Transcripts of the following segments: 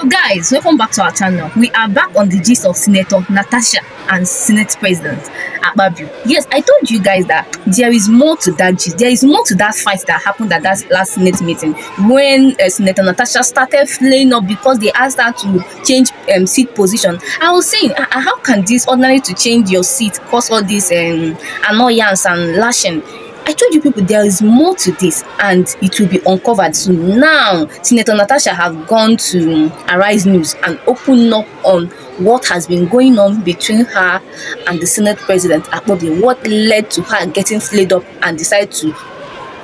Guys, welcome back to our channel. We are back on the gist of Senator Natasha and Senate President AKPABIO. Yes, I told you guys that there is more to that gist. There is more to that fight that happened at that last Senate meeting when Senator Natasha started flaying up because they asked her to change seat position. I was saying, how can this ordinary to change your seat cause all this annoyance and lashing? I told you people there is more to this and it will be uncovered soon. Now, Senator Natasha have gone to Arise News and opened up on what has been going on between her and the Senate President AKPABIO. What led to her getting flayed up and decide to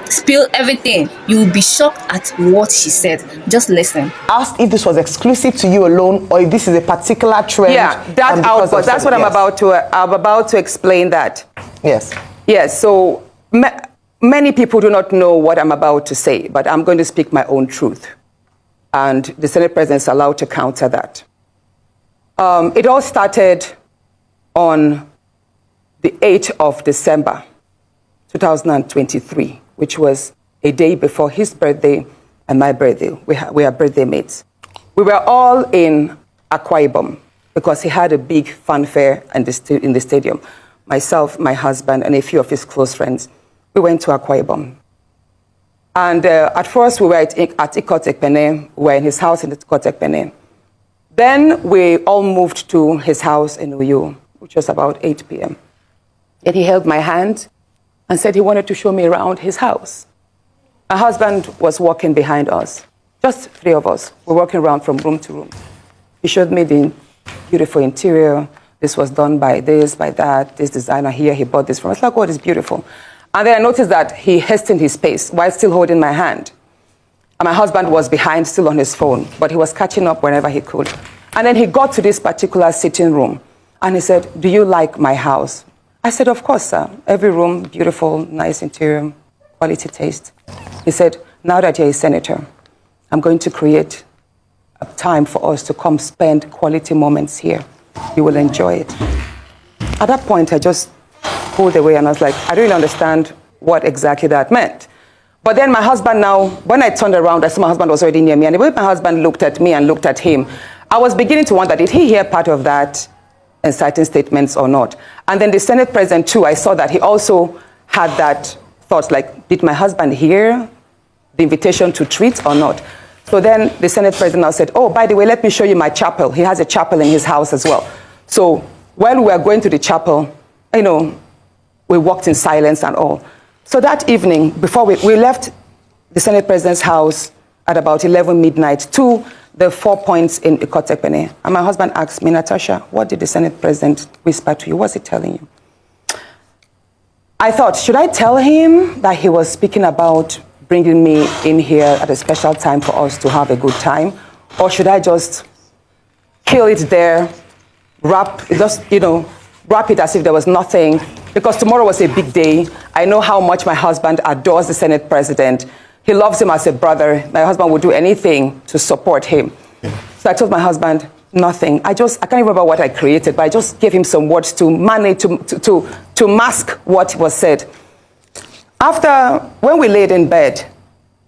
spill everything. You will be shocked at what she said. Just listen. Asked if this was exclusive to you alone or if this is a particular trend. Yeah, that's what I'm about to explain that. Yes. Yes, so many people do not know what I'm about to say, but I'm going to speak my own truth. And the Senate President is allowed to counter that. It all started on the 8th of December, 2023, which was a day before his birthday and my birthday. We are birthday mates. We were all in Akwa Ibom because he had a big fanfare in the stadium. Myself, my husband, and a few of his close friends, we went to Akwa Ibom. And at first, we were at Ikot Ekpene. We were in his house in Ikot Ekpene. Then we all moved to his house in Uyo, which was about 8 p.m. And he held my hand and said he wanted to show me around his house. My husband was walking behind us, just three of us. We're walking around from room to room. He showed me the beautiful interior. This was done by this, by that, this designer here, he bought this from us. Like, oh, it's beautiful. And then I noticed that he hastened his pace while still holding my hand. And my husband was behind, still on his phone, but he was catching up whenever he could. And then he got to this particular sitting room, and he said, "Do you like my house?" I said, "Of course, sir. Every room, beautiful, nice interior, quality taste." He said, "Now that you're a senator, I'm going to create a time for us to come spend quality moments here. You will enjoy it." At that point, I just pulled away and I was like, I don't really understand what exactly that meant. But then my husband now, when I turned around, I saw my husband was already near me. And the way my husband looked at me and looked at him, I was beginning to wonder, did he hear part of that inciting statements or not? And then the Senate President too, I saw that he also had that thought, like, did my husband hear the invitation to treat or not? So then the Senate President now said, "Oh, by the way, let me show you my chapel." He has a chapel in his house as well. So while we were going to the chapel, you know, we walked in silence and all. So that evening, before we left the Senate President's house at about 11 midnight to the 4 Points in Ikot Ekpene. And my husband asked me, "Natasha, what did the Senate President whisper to you? What's he telling you?" I thought, should I tell him that he was speaking about bringing me in here at a special time for us to have a good time? Or should I just kill it there, wrap it as if there was nothing? Because tomorrow was a big day. I know how much my husband adores the Senate President. He loves him as a brother. My husband would do anything to support him. So I told my husband, nothing. I can't remember what I created, but I just gave him some words to manage, to mask what was said. After, when we laid in bed,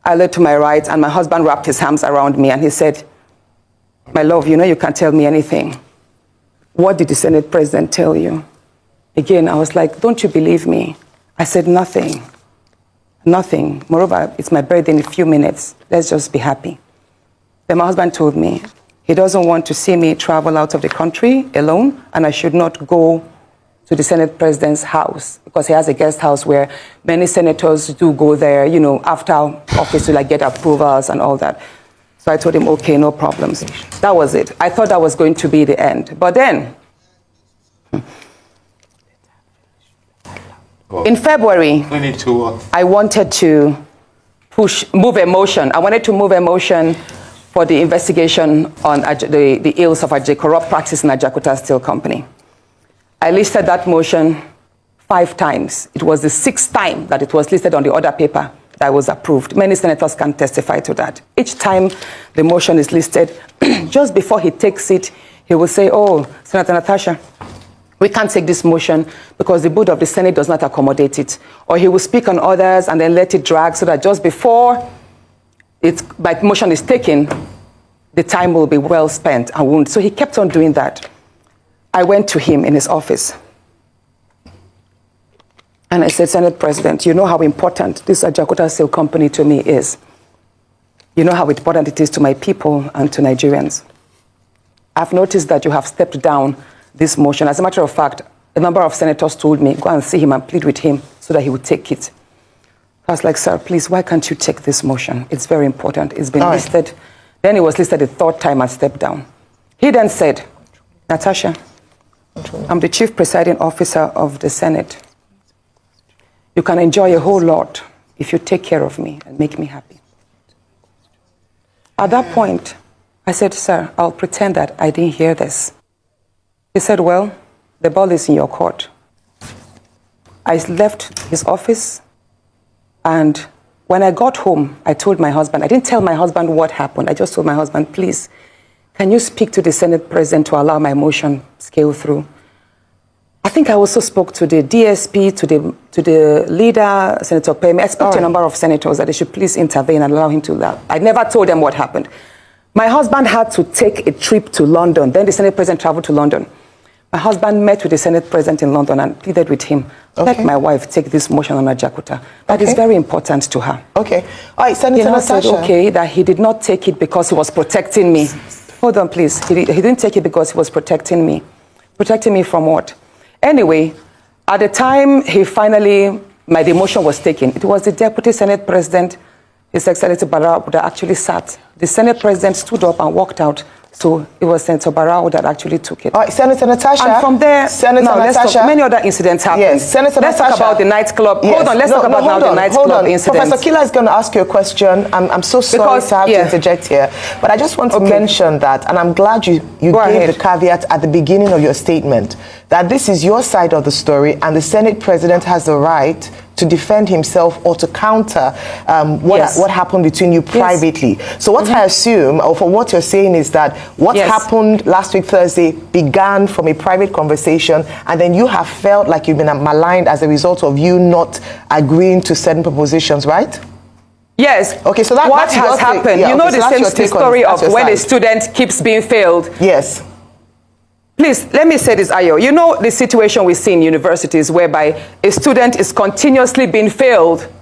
I lay to my right and my husband wrapped his arms around me and he said, "My love, you know you can't tell me anything. What did the Senate President tell you?" Again, I was like, "Don't you believe me?" I said, "Nothing. Nothing. Moreover, it's my birthday in a few minutes. Let's just be happy." Then my husband told me he doesn't want to see me travel out of the country alone and I should not go to the Senate President's house because he has a guest house where many senators do go there, you know, after office to like get approvals and all that. So I told him, okay, no problems. That was it. I thought that was going to be the end. But then, in February, I wanted to move a motion. I wanted to move a motion for the investigation on the ills of corrupt practice in Ajakuta Steel Company. I listed that motion 5 times. It was the 6th time that it was listed on the order paper that was approved. Many senators can testify to that. Each time the motion is listed, just before he takes it, he will say, "Oh, Senator Natasha, we can't take this motion because the board of the Senate does not accommodate it." Or he will speak on others and then let it drag so that just before my motion is taken, the time will be well spent and won't. So he kept on doing that. I went to him in his office. And I said, Senate President, you know how important this Ajaokuta Steel Company to me is. You know how important it is to my people and to Nigerians. I've noticed that you have stepped down this motion. As a matter of fact, a number of senators told me, go and see him and plead with him so that he would take it. I was like, sir, please, why can't you take this motion? It's very important. It's been listed. Then it was listed the third time and stepped down. He then said, Natasha, I'm the chief presiding officer of the Senate. You can enjoy a whole lot if you take care of me and make me happy. At that point, I said, sir, I'll pretend that I didn't hear this. He said, well, the ball is in your court. I left his office, and when I got home, I told my husband, I didn't tell my husband what happened. I just told my husband, please, can you speak to the Senate President to allow my motion scale through? I think I also spoke to the DSP, to the leader, Senator Payme. I spoke to a number of senators that they should please intervene and allow him to laugh. I never told them what happened. My husband had to take a trip to London. Then the Senate President traveled to London. My husband met with the Senate President in London and pleaded with him, let my wife take this motion on Ajaokuta. That is very important to her. Okay. All right, Senator Natasha. Said, okay, that he did not take it because he was protecting me. Hold on, please. He didn't take it because he was protecting me. Protecting me from what? Anyway, at the time my demotion was taken, it was the Deputy Senate President, His Excellency Barrow, that actually sat. The Senate President stood up and walked out. So it was Senator Barrow that actually took it. All right, Senator Natasha. And from there, many other incidents happened. Yes, Senator Let's Natasha. talk about the nightclub. Yes. Hold on, let's talk about the nightclub incident. Professor Kila is going to ask you a question. I'm so sorry to have to interject here, but I just want to mention that, and I'm glad you gave the caveat at the beginning of your statement, that this is your side of the story, and the Senate President has the right to defend himself or to counter what happened between you privately. So what I assume, or for what you're saying, is that what happened last week Thursday began from a private conversation, and then you have felt like you've been maligned as a result of you not agreeing to certain propositions, right? Yes. Okay, so what has happened? You know the same story of when a student keeps being failed. Yes. Please, let me say this, Ayo. You know the situation we see in universities whereby a student is continuously being failed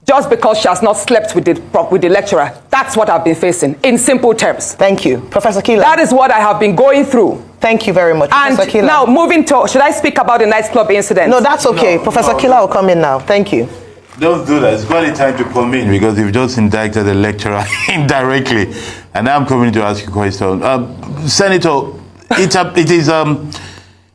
just because she has not slept with the lecturer. That's what I've been facing, in simple terms. Thank you. Professor Kila. That is what I have been going through. Thank you very much, and Professor Kila. Now, moving to, should I speak about the nightclub incident? No, that's okay. No, Professor Kila will come in now. Thank you. Don't do that. It's quite a time to come in because you've just indicted the lecturer indirectly. And now I'm coming to ask you a question. Senator, it is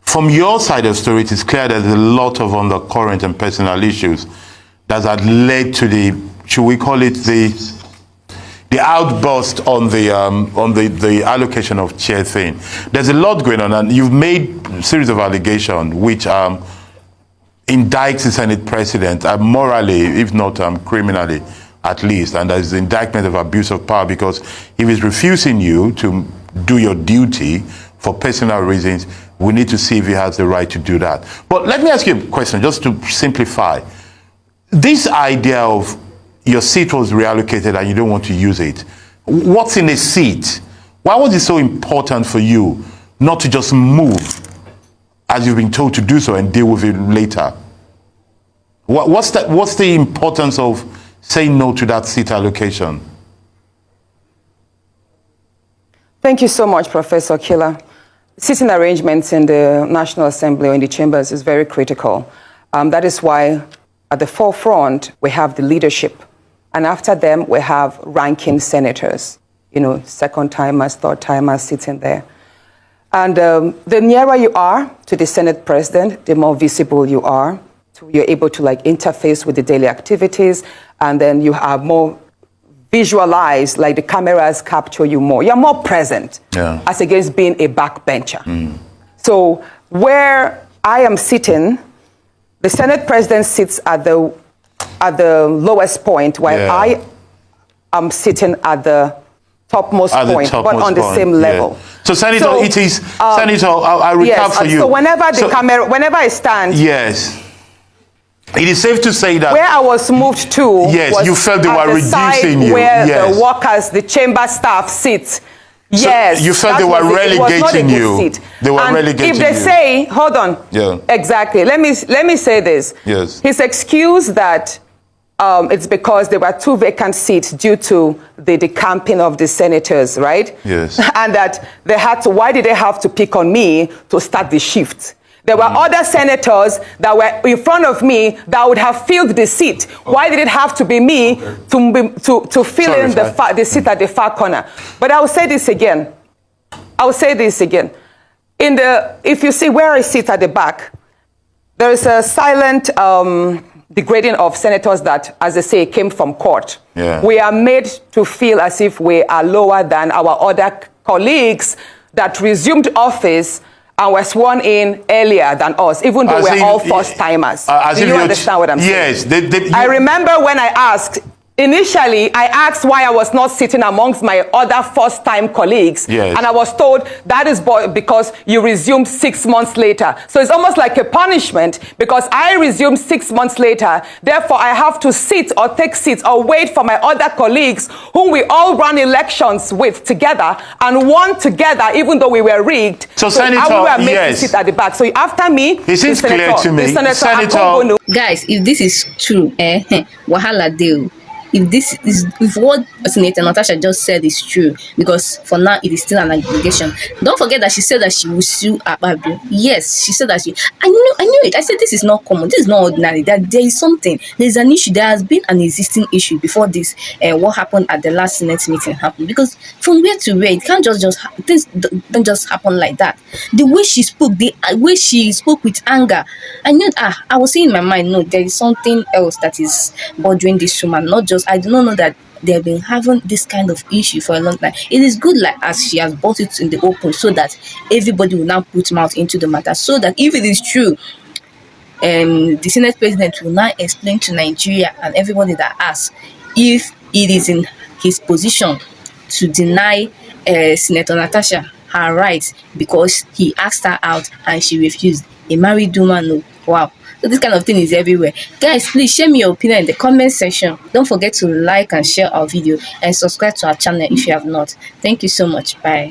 from your side of the story, it is clear there's a lot of undercurrent and personal issues that had led to the, should we call it the outburst on the allocation of chair thing. There's a lot going on, and you've made a series of allegations which indicts the Senate President morally, if not criminally, at least. And there's the indictment of abuse of power because if he's refusing you to do your duty for personal reasons, we need to see if he has the right to do that. But let me ask you a question, just to simplify. This idea of your seat was reallocated and you don't want to use it. What's in a seat? Why was it so important for you not to just move as you've been told to do so and deal with it later? What's the importance of saying no to that seat allocation? Thank you so much, Professor Kila. Sitting arrangements in the National Assembly or in the chambers is very critical. That is why at the forefront, we have the leadership. And after them, we have ranking senators, you know, second-timers, third-timers sitting there. And the nearer you are to the Senate President, the more visible you are. You're able to interface with the daily activities, and then you have more visualized, like the cameras capture you more. You're more present as against being a backbencher. So where I am sitting, the Senate President sits at the lowest point, while I am sitting at the topmost point, but on the same level. So, Senator, it is, Senator, I'll recap for you. So whenever whenever I stand, it is safe to say that where I was moved to, you felt they were reducing you. Where the workers, the chamber staff sit, Yes. So you felt that they were was it. It was not a relegating good you. seat. They were And relegating if they you. say, hold on. Yeah. Exactly. Let me say this. Yes. His excuse that it's because there were 2 vacant seats due to the decamping of the senators, right? Yes. And that they had to, why did they have to pick on me to start the shift? There were other senators that were in front of me that would have filled the seat. Why did it have to be me to fill in the seat at the far corner? But I will say this again. If you see where I sit at the back, there is a silent degrading of senators that, as they say, came from court. Yeah. We are made to feel as if we are lower than our other colleagues that resumed office and were sworn in earlier than us, even though we're all first-timers. Do you understand what I'm saying? Yes. I remember when I asked, initially, I asked why I was not sitting amongst my other first-time colleagues. Yes. And I was told that is because you resumed 6 months later. So it's almost like a punishment because I resumed 6 months later. Therefore, I have to sit or take seats or wait for my other colleagues whom we all ran elections with together and won together, even though we were rigged. So Senator, we were made to sit at the back. So after me, it seems clear to me. Senator, guys, if this is true, wahala deal. If what Senator Natasha just said is true, because for now it is still an allegation. Don't forget that she said that she will sue AKPABIO. Yes, she said that I knew it. I said this is not common. This is not ordinary. That there is something. There is an issue. There has been an existing issue before this. What happened at the last Senate meeting happened. Because from where to where, it can't things don't just happen like that. The way she spoke, with anger, I knew. I was saying in my mind, no, there is something else that is bothering this woman. Not just. I do not know that they have been having this kind of issue for a long time. It is good, like as she has brought it in the open, so that everybody will now put mouth into the matter. So that if it is true, the Senate president will now explain to Nigeria and everybody that asks if it is in his position to deny Senator Natasha her rights because he asked her out and she refused. A married woman, no. Wow. So this kind of thing is everywhere. Guys, please share me your opinion in the comment section. Don't forget to like and share our video and subscribe to our channel if you have not. Thank you so much. Bye.